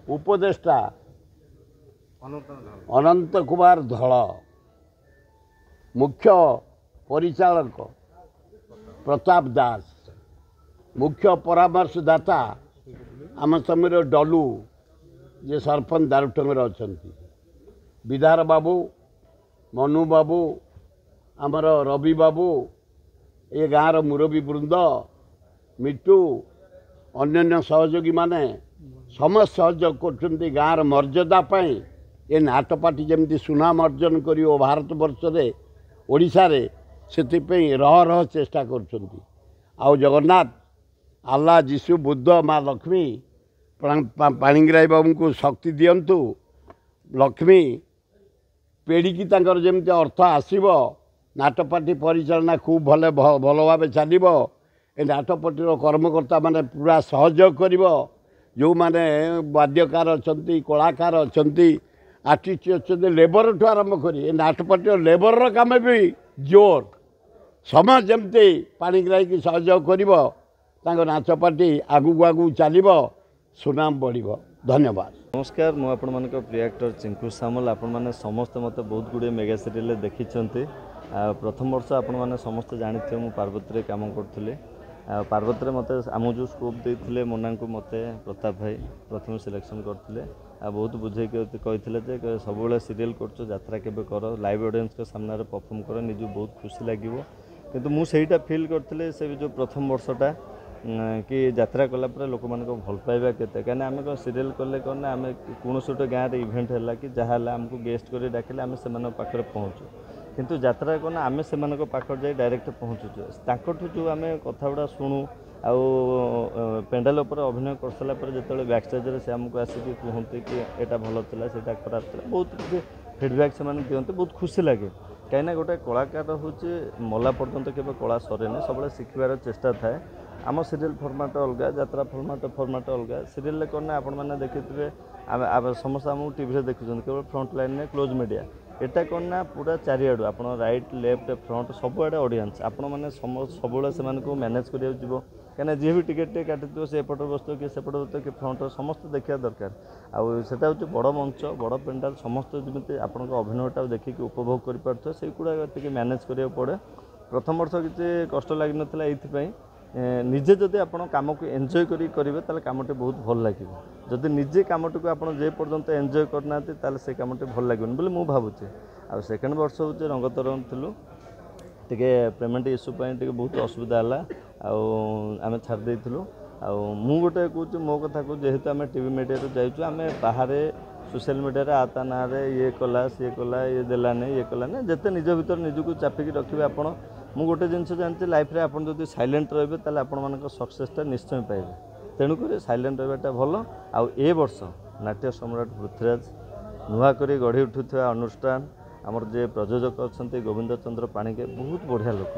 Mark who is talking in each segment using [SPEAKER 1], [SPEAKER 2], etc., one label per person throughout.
[SPEAKER 1] उपदेष्टा अनंत कुमार धल, मुख्य परिचालक प्रताप दास, मुख्य परामर्शदाता आम समय डलू जे सरपंच दारुटंगर अच्छा, विधार बाबू, मनु बाबू, आमर रवि बाबू, ये गाँव मुरबी वृंद, मिट्टू, अन्य सहयोगी माने समस्त सहयोग कर गाँव मर्यादा ये नाटपाटी जमी सुनाम अर्जन कर भारत वर्ष ओडिशा रे से रह रह चेष्टा कर जगन्नाथ आल्ला जीशु बुद्ध माँ लक्ष्मी पाणिग्राही बाबू को शक्ति दियंतु, लक्ष्मी पेढ़ी तांकर जमी अर्थ आसीबो, नाटपाटी परिचालना खूब भल भाव चलो, ए नाटपाटीर कर्मकर्ता माने पूरा सहयोग कर जो माने वाद्यकार अच्छा, कलाकार अच्छा, आर्टिस्ट अच्छा, लेबर ठू आरंभ कर नाटपाटी लेबर काम भी जोर समय जमती पाणिग्राही की सहयोग कर नाचपाटी आगू आगू चलो, सुनाम बढ़। धन्यवाद।
[SPEAKER 2] नमस्कार, मु आपण मान प्रिय एक्टर चिंकू सामल। आपण मैंने समस्ते मत बहुत गुड़े मेगा सीरियल देखी। प्रथम वर्ष आपण मैंने समस्ते जानी मु पार्वती काम करुँगी। पार्वती मत आम जो स्कोप देते मोना को मत प्रताप भाई प्रथम सिलेक्शन करते बहुत बुझे कहते सब सीरियल कर यात्रा केबे कर लाइव ऑडियंस के सामने परफॉर्म कर निज बहुत खुशी लगे किंतु मुझे फील करते से जो प्रथम वर्षटा कि यात्रा कलापर लोक मान भल पाइबा केते कहीं आम कौन सीरियल कले कौन आम कौन गोटे गाँव में इवेंट है कि जहाँ आमको गेस्ट कर डाकिले आम से पाखे पहुँचू किंतु यात्रा कौन आम से पाख जाए डायरेक्ट पहुँचुचु जो आम कथा गुड़ा शुणु आउ पेंडाल उपर अभिनय कर सारा जो बैक स्टेज से आमको आसिक कहते कि यहाँ भल था से खराब था बहुत किसी फिडबैक से दिखते बहुत खुशी लगे कहीं गोटे कलाकार हूँ मला पर्यंत के कला सरेनि सब शिखार चेष्टा थाए आम सीरियल फर्माट अलग यात्रा फर्माट अलग सीरियल कौन आप देखिए समस्त आम टीवी देखुं केवल फ्रंट लाइन में क्लोज मीडिया एटा कौन ना पूरा चारिआडू आप राइट लेफ्ट फ्रंट सबुआड़े ऑडियंस आपण मैंने सब से मैनेज कर कहीं जी भी टिकेट काटि से एपट बसत कि सेपट बसत कि फ्रंट समस्त देखा दरकार आटा हूँ बड़ मंच बड़ पेंडाल समस्त जमी आपण अभिनयटा देखिक उपभोग कर से मैनेज करा पड़े। प्रथम वर्ष किसी कष्ट लगी नाला ये निजे जदि आप कम को एंजॉय करेंगे ताले कामटे बहुत भल लगे जदि निजे कामटी को आप जे पर्यंत एंजॉय करना से कामटे भल लगे बोले मुझे भावुचे आ सेकेंड वर्ष हूँ रंगतरंग थिलु टे पेमेंट इश्यू टे बहुत असुविधा है आम छाड़ देलु मु गोटे कहूँ मो कथा को जेहेतु आम टीवी मीडिया जाइए आम बाहर सोशल मीडिया आता ना ये कला सी कला ये देलानी ये कलानी जिते निज भर निजक चापिकी रखिए आपण मु गोटे जिनस जानते लाइफ रे आपन जदि साइलेंट रहिबे ताले आपण मानक सक्सेसटा निश्चय पाइबे तेणुक साइलेंट रहिबाटा भल आउ ए वर्ष नाट्य सम्राट पृथ्वीराज नुआ करी गढ़ी उठुवा अनुष्ठान आमर जे प्रयोजक अच्छा गोविंद चंद्र पाणिके बहुत बढ़िया लोक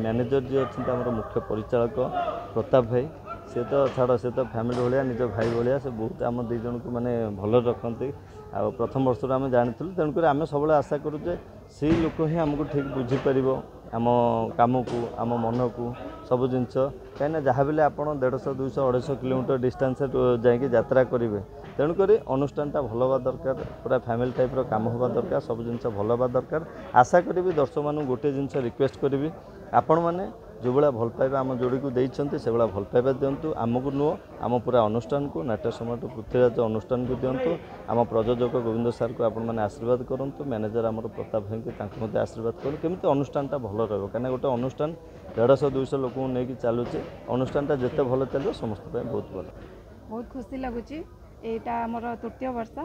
[SPEAKER 2] मैनेजर जी अच्छा आम मुख्य परिचालक प्रताप भाई सी तो छाड़ से तो फैमिली भाया निज भाई भाया से बहुत आम दी जन को माने भल रखती आ प्रथम वर्ष आम जानी तेणुक आम सब आशा करूँ से लोक ही आमको ठीक बुझीपर आम कम को आम मन को सब जिनस कहीं जहाँ भी आप 150 200 250 किलोमीटर डिस्टेंस जाकि यात्रा करेंगे तेणुक अनुष्ठानटा भल हवा दरकार पूरा फैमिली टाइप काम हवा दरकार सब जिनस भल हवा दरकार आशा करी दर्शक मान गोटे जिनस रिक्वेस्ट करी आपण मैंने जो भाया भल पाइबा आम जोड़ी को देते से भाया भल पाइबा दिंतु आमको नुह आम पूरा अनुष्ठान को नाट्य सम्राट पृथ्वीराज अनुष्ठान को दिंतु आम प्रयोजक गोविंद सार को आपण मैंने आशीर्वाद करूँ मैनेजर आम प्रताप भाई को आशीर्वाद करूँ केमी अनुष्ठानटा भल रहा कहीं गोटे अनुष्ठान 150 200 लोक नहीं चलुचे अनुष्ठानटा जिते भल चलो समस्त बहुत भल
[SPEAKER 3] बहुत खुशी लगुच यहाँ आमर तृतीय वर्ष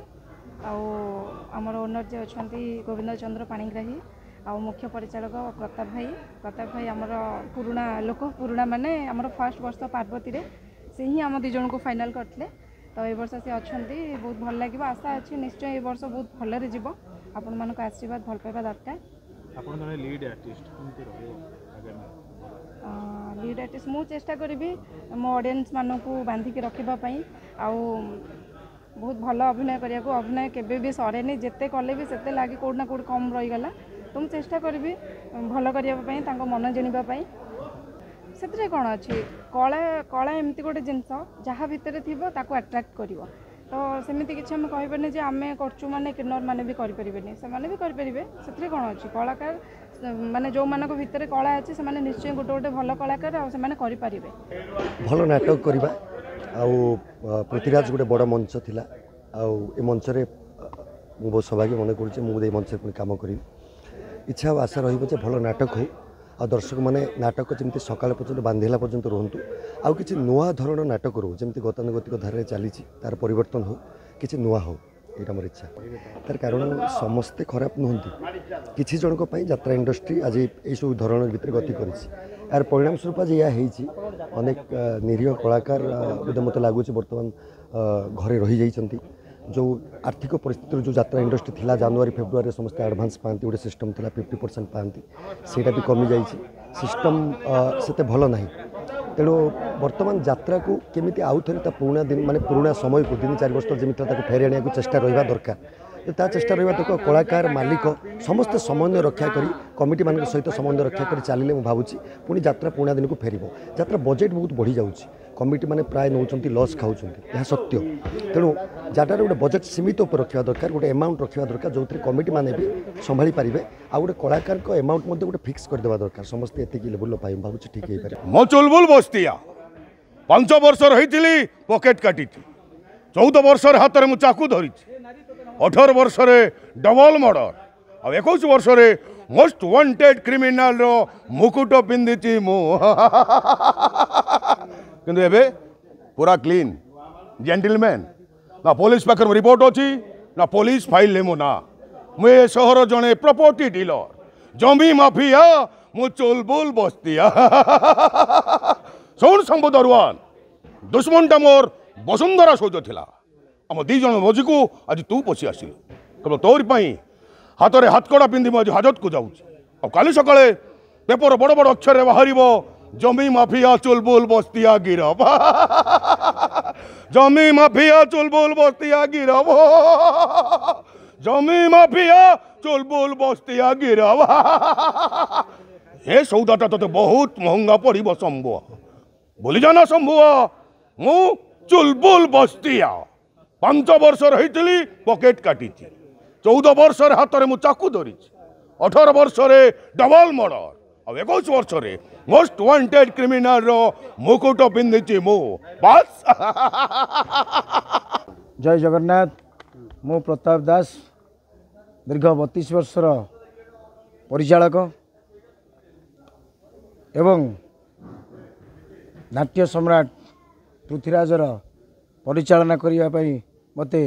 [SPEAKER 3] आमर ओनर जे अच्छा गोविंद चंद्र पाणिग्राही आ मुख्य परिचालक प्रताप भाई आमर पुराणा लोक पुराणा माने आमर फर्स्ट वर्ष पार्वती रे से ही आम दिज को फाइनाल करते तो ये वर्ष से अच्छा बहुत भल लगे आशा अच्छी निश्चय ये वर्ष बहुत भलरे जीव आपण मान आशीर्वाद भल पाइबा दरकार लीड आर्टिस्ट मु चेष्टा करी मो ऑडियंस मान को बांधिक रखापी बहुत भल अभिनय करने को अभिनय केबे भी सरेनि जिते कले भी सेते लगे कौटना कौट कम रहीगला तो मुझे चेष्टा करी भल करने मन जानापी से कौन अच्छी कला कला एमती गोटे जिनस जहाँ भितर थी अट्राक्ट कर तो सेमती किसी आम कहीपर जे आम करचु माने किन्नर माने भी करें से करेंगे से कौन अच्छी कलाकार माने जो मान भितर कला अच्छी से निश्चय गोटे गोटे भल कलाकार आपारे
[SPEAKER 4] भल नाटक करवा पृथ्वीराज गोटे बड़ मंच थिला ए मंच रे बहुत सौभाग्य मन कर मंच पुणी कम करी इच्छा और आशा रही भल नाटक हो आ दर्शक मैंने नाटक जमी सकाल पर्यंत बांधिला पर्यंत रुहतु आउ कि नुआ धरण नाटक रो जमी गतानुगतिक धारा चली तार परिवर्तन हो कि नुआ हो यहाँ मोर इच्छा तार कारण समस्ते खराब नुहति किसी जनक यात्रा इंडस्ट्री आज यू धरण भितर गति कर यार परिणाम स्वरूप आज यह अनेक निरीह कलाकार मत लगुच बर्तमान घरे रही जाइछंती जो आर्थिक परिस्थिति जो यात्रा इंडस्ट्री थिला जनवरी फेब्रुआरी समस्त एडवांस पाती गोटे सिस्टम थिला 50% पाती सेटा भी कमी जाइए सिस्टम सेते भल नाही तेणु वर्तमान यात्रा को केमिति आउ थे पुराना दिन माने पुराना समय को 3-4 वर्ष जमी फेर आने को चेष्टा रहा दरकार ता चेष्टा रहा तो कलाकार मालिक समस्त समन्वय रक्षा करी कमिटी मान सहित समन्वय रक्षा कर चलिए मुझे भावुँ पुणी यात्रा पुराना दिन को फेर यात्रा बजेट बहुत बढ़ी जाऊँगी कमिटी मैंने प्राय नौ लॉस खाऊँ यह सत्य तेणु जहाँ गोटे बजेट सीमित उपर रखा दरकार गोटे अमाउंट रखा दरकार जो कमिटी मैंने भी संभाली पारे आ गोटे कलाकार अमाउंट गोटे फिक्स करदे दरकार समस्ते एति लेवल भावुँ ठीक है पारे
[SPEAKER 5] मो चुलबुल बस्तिया 5 वर्ष रही पकेट काटी 14 वर्ष हाथ में चाकू धरी 18 वर्ष डबल मर्डर आ 21 वर्ष मोस्ट वांटेड क्रिमिनाल रो मुकुट पिंधि मु किंतु एबे पूरा क्लीन जेंटलमैन ना पुलिस पाखर रिपोर्ट अच्छी ना पुलिस फाइल ले मो ना मुझे सहर जड़े प्रॉपर्टी डीलर जमी माफिया मु चुलबुल बस्तिया शुण शंभु दरवान दुश्मनटा मोर वसुंधरा सौज थिला आम 2 जन मजी को आज तू पशि आसिल केवल तोरी हाथ में हाथकड़ा पिंधि आज हाजत को जाऊँ काली सकाळे पेपर बड़ बड़ अक्षर बाहर जमी माफिया चुलबुल बस्तिया गिरफ जमी माफिया चुलबुल बस्तिया गिरफ जमी माफिया चुलबुल बस्तिया गिरफ हे सौदाटा तो बहुत महंगा पड़ो शंभु बोली जाना शंभु मु चुलबुल बस्तिया 5 वर्ष रही पकेट काटी 14 वर्ष हाथ में चाकू धरी 18 वर्ष डबल मर्डर और 21 वर्ष मोस्ट वांटेड क्रिमिनाल रो मुकुट पिंधि मु बस
[SPEAKER 6] जय जगन्नाथ मु प्रताप दास दीर्घ 32 वर्षर परिचालक एवं नाट्य सम्राट पृथ्वीराजर परिचालना करने मते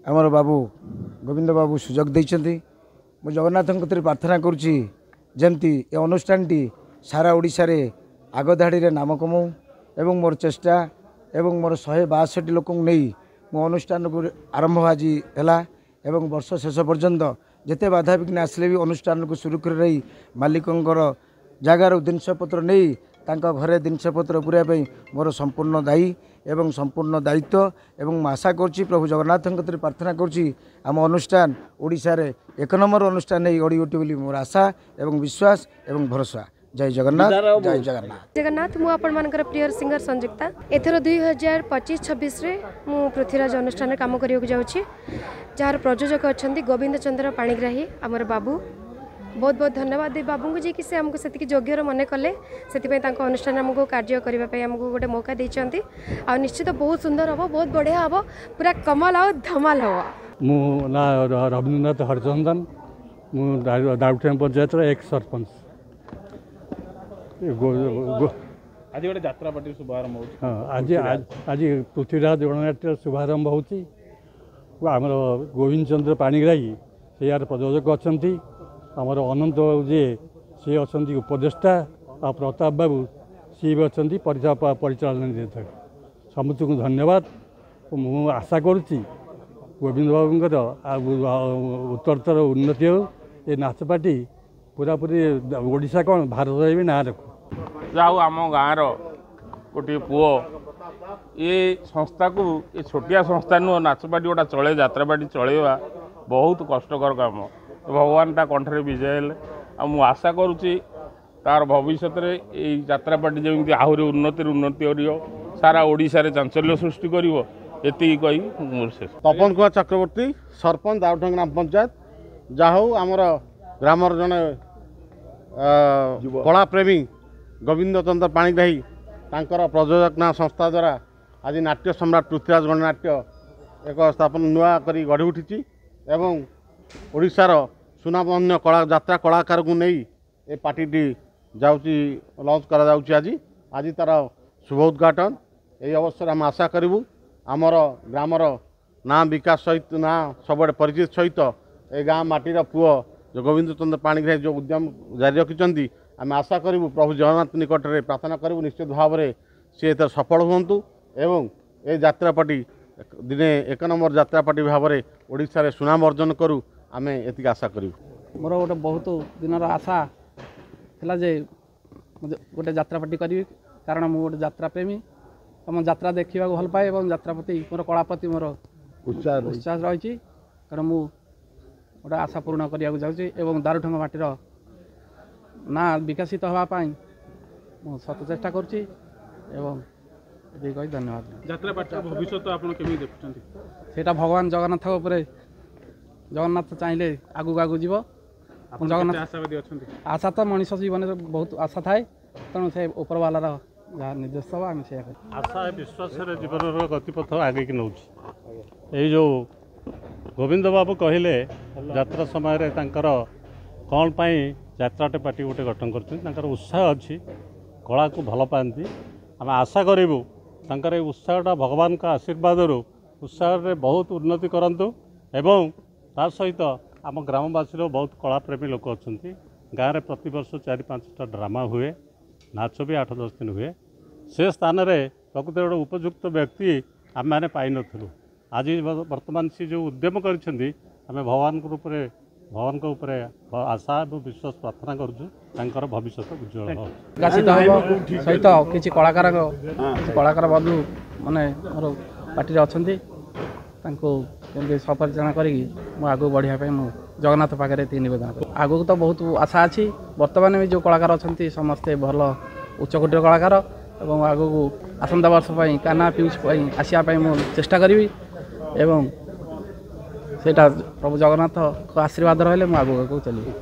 [SPEAKER 6] आमर बाबू गोविंद बाबू सुजोग देइछन्ति मु जगन्नाथ कतिर प्रार्थना करुच्ची जमती ए अनुष्ठान टी सारा ओडिशा रे आगधाड़ी रे नाम कमाऊ एवं मोर चेष्टा एवं मोर 162 लोक नहीं मो अनुष्ठान को आरंभ आज है एवं वर्ष शेष पर्यंत जिते बाधा विघ्न आसले भी अनुष्ठान को सुरुखुर रही मालिकंर जगार जिनपतर नहीं तांका घरे जिनपतर पूरा मोर संपूर्ण दायी एवं संपूर्ण दायित्व एवं आशा करुच्ची प्रभु जगन्नाथ प्रार्थना करुच्ची आम अनुष्ठान ओडिशा रे 1 नंबर अनुष्ठान नहीं गढ़ी उठे बोली मोर आशा एवं विश्वास एवं भरोसा। जय जगन्नाथ जय जगन्नाथ
[SPEAKER 7] जगन्नाथ मु आपण मानकर प्रिय सिंगर संयुक्ता एथर 2025-26 रे मु पृथ्वीराज अनुष्ठान काम करियो जाउछि जार प्रयोजक अछंती गोविंद चंद्र पाणिग्राही आमर बाबू बहुत बहुत धन्यवाद दे बाबू को जी कि से हमको सेतिकी योग्यर मन कले सेति तांको अनुष्ठान हमको कार्य करबा पई हमको गोटे मौका दैछंती आ निश्चित बहुत सुंदर हबो बहुत बढ़िया हबो पूरा कमाल आ धमाल हबो।
[SPEAKER 8] मु ना रविन्द्रनाथ हरिचंदन मु दाउटेम पंचायत एक सरपंच
[SPEAKER 9] आज गोटे यात्रा पार्टी शुभारंभ हो
[SPEAKER 8] आज आज पृथ्वीराज गणनाट्य शुभारंभ होची आमर गोविंद चंद्र पाणिग्राही से यार प्रयोजक अछंती आमर अनंत बाबू जी सी अच्छा उपदेष्टा आ प्रताप बाबू सी भी अच्छा परिचालन निर्देशक समस्त को धन्यवाद। मु आशा करुच्ची गोविंद बाबूंकर उत्तरोत्तर उन्नति हो ये नाच पार्टी पूरा पूरी ओडिशा कौन भारत भी ना रखू
[SPEAKER 9] जाऊ आम गाँव गोटे पुओ ये संस्था को ये छोटिया संस्था नुह नाच पार्टी गोटा चले यात्रा पार्टी चलेवा बहुत कष्टकर काम भगवान ता कंठरे विजय हेले आशा करुच्ची तार भविष्य में यात्रा पार्टी जमी आहरी उन्नति उन्नति कर सारा ओडिशा रे चांचल्य सृष्टि कर ଏତିକି କହି ମୋର ଶେଷ।
[SPEAKER 10] ତପନ କୁମାର ଚକ୍ରବର୍ତ୍ତୀ ସରପଞ୍ଚ ଦାଉଟଙ୍ଗ ଗ୍ରାମ ପଞ୍ଚାୟତ। ଯାହା ହଉ ଆମର ଗ୍ରାମର ଜଣେ କଳାପ୍ରେମୀ ଗୋବିନ୍ଦ ଚନ୍ଦ୍ର ପାଣିଗ୍ରାହୀ ତାଙ୍କର ପ୍ରଯୋଜନା ସଂସ୍ଥା ଦ୍ୱାରା ଆଜି ନାଟ୍ୟ ସମ୍ରାଟ ପୃଥ୍ୱୀରାଜ ଗଣନାଟ୍ୟ ଏକ ସ୍ଥାପନ ନୂଆ କରି ଗଢ଼ି ଉଠିଛି ଏବଂ ଓଡ଼ିଶାର ସୁନାମଧନ୍ୟ ଯାତ୍ରା କଳାକାରକୁ ନେଇ ଏ ପାର୍ଟିଟି ଯାଉଛି ଲଞ୍ଚ କରାଯାଉଛି ଆଜି ତାର ଶୁଭ ଉଦ୍ଘାଟନ। ଏହି ଅବସରରେ ଆମେ ଆଶା କରିବୁ ଆମର ଗ୍ରାମର ନାଁ ବିକାଶ ସହିତ ନାଁ ସବୁଆଡ଼େ ପରିଚିତ ସହିତ ଏ ଗାଁ ମାଟିର ପୁଅ ଯେଉଁ ଗୋବିନ୍ଦ ଚନ୍ଦ୍ର ପାଣିଗ୍ରାହୀ ଯେଉଁ ଉଦ୍ୟମ ଜାରି ରଖିଛନ୍ତି ଆମେ ଆଶା କରିବୁ ପ୍ରଭୁ ଜଗନ୍ନାଥ ନିକଟରେ ପ୍ରାର୍ଥନା କରିବୁ ନିଶ୍ଚିତ ଭାବରେ ସେ ଏଥିରେ ସଫଳ ହୁଅନ୍ତୁ ଏବଂ ଏ ଯାତ୍ରାପାର୍ଟି ଦିନେ 1 ନମ୍ବର ଯାତ୍ରାପାର୍ଟି ଭାବରେ ଓଡ଼ିଶାରେ ସୁନାମ ଅର୍ଜନ କରୁ ଆମେ ଏତିକି ଆଶା କରିବୁ।
[SPEAKER 11] ମୋର ଗୋଟେ ବହୁତ ଦିନର ଆଶା ଥିଲା ଯେ ଗୋଟେ ଯାତ୍ରାପାର୍ଟି କରିବି କାରଣ ମୁଁ ଗୋଟେ ଯାତ୍ରାପ୍ରେମୀ ଏବଂ ଯାତ୍ରା ଦେଖିବାକୁ ଭଲ ପାଏ ଏବଂ ଯାତ୍ରା ପ୍ରତି ମୋର କଳା ପ୍ରତି ମୋର ଉତ୍ସାହ ରହିଛି। କାରଣ ମୁଁ ଗୋଟେ ଆଶା ପୂରଣ କରିବାକୁ ଯାଉଛି ଏବଂ ଦାରୁଠଙ୍ଗ ମାଟିର ନାଁ ବିକଶିତ ହେବା ପାଇଁ ମୁଁ ସତ ଚେଷ୍ଟା କରୁଛି ଏବଂ ଏତିକି କହି ଧନ୍ୟବାଦ।
[SPEAKER 12] ଯାତ୍ରାପାର୍ଟିର ଭବିଷ୍ୟତ ଆପଣ କେମିତି ଦେଖୁଛନ୍ତି?
[SPEAKER 11] ସେଇଟା ଭଗବାନ ଜଗନ୍ନାଥ ଉପରେ ଜଗନ୍ନାଥ ଚାହିଁଲେ ଆଗକୁ ଯିବ। ଜଗନ୍ନାଥ
[SPEAKER 12] ଆଶାବାଦୀ ଅଛନ୍ତି?
[SPEAKER 11] ଆଶା ତ ମଣିଷ ଜୀବନରେ ବହୁତ ଆଶା ଥାଏ ତେଣୁ ସେ ଉପରବାଲାର ଯାହା ନିର୍ଦ୍ଦେଶ ହେବ ଆମେ ସେଇଆ କରୁ।
[SPEAKER 8] ଆଶା ବିଶ୍ୱାସରେ ଜୀବନର ଗତିପଥ ଆଗେଇକି ନେଉଛି। ଏଇ ଯେଉଁ ଗୋବିନ୍ଦ ବାବୁ କହିଲେ ଯାତ୍ରା ସମୟରେ ତାଙ୍କର କ'ଣ ପାଇଁ ଯାତ୍ରାଟେ ପାର୍ଟି ଗୋଟେ ଗଠନ କରୁଛନ୍ତି ତାଙ୍କର ଉତ୍ସାହ ଅଛି କଳାକୁ ଭଲ ପାଆନ୍ତି। ଆମେ ଆଶା କରିବୁ ତାଙ୍କର এই ଉତ୍ସାହଟା ଭଗବାନଙ୍କ ଆଶୀର୍ବାଦରୁ ଉତ୍ସାହରେ ବହୁତ ଉନ୍ନତି କରନ୍ତୁ ଏବଂ ତା ସହିତ ଆମ ଗ୍ରାମବାସୀର ବହୁତ କଳାପ୍ରେମୀ ଲୋକ ଅଛନ୍ତି। ଗାଁରେ ପ୍ରତିବର୍ଷ 4-5ଟା ଡ୍ରାମା ହୁଏ, ନାଚ ବି 8-10 ଦିନ ହୁଏ। ସେ ସ୍ଥାନରେ ପ୍ରକୃତରେ ଗୋଟେ ଉପଯୁକ୍ତ ବ୍ୟକ୍ତି ଆମେମାନେ ପାଇନଥିଲୁ। ଆଜି ବର୍ତ୍ତମାନ ସେ ଯେଉଁ ଉଦ୍ୟମ କରିଛନ୍ତି ଆମେ ଭଗବାନଙ୍କ ଉପରେ ଆଶା ଏବଂ ବିଶ୍ୱାସ ପ୍ରାର୍ଥନା କରୁଛୁ ତାଙ୍କର ଭବିଷ୍ୟତ ଉଜ୍ଜ୍ୱଳ ହେବ।
[SPEAKER 11] ବିକଶିତ ହେବ ସହିତ କିଛି କଳାକାର ବନ୍ଧୁ ମାନେ ମୋର ପାର୍ଟିରେ ଅଛନ୍ତି ତାଙ୍କୁ କେମିତି ସପରିଚାଳନା କରିକି ମୁଁ ଆଗକୁ ବଢ଼ିବା ପାଇଁ ମୁଁ ଜଗନ୍ନାଥ ପାଖରେ ଏତିକି ନିବେଦନ କରେ। ଆଗକୁ ତ ବହୁତ ଆଶା ଅଛି। ବର୍ତ୍ତମାନ ବି ଯେଉଁ କଳାକାର ଅଛନ୍ତି ସମସ୍ତେ ଭଲ ଉଚ୍ଚକୋଟୀର କଳାକାର ଏବଂ ଆଗକୁ ଆସନ୍ତା ବର୍ଷ ପାଇଁ କାହ୍ନା ପିୟୁଷ ପାଇଁ ଆସିବା ପାଇଁ ମୁଁ ଚେଷ୍ଟା କରିବି ଏବଂ ସେଇଟା ପ୍ରଭୁ ଜଗନ୍ନାଥଙ୍କ ଆଶୀର୍ବାଦ ରହିଲେ ମୁଁ ଆଗକୁ ଚାଲିବି।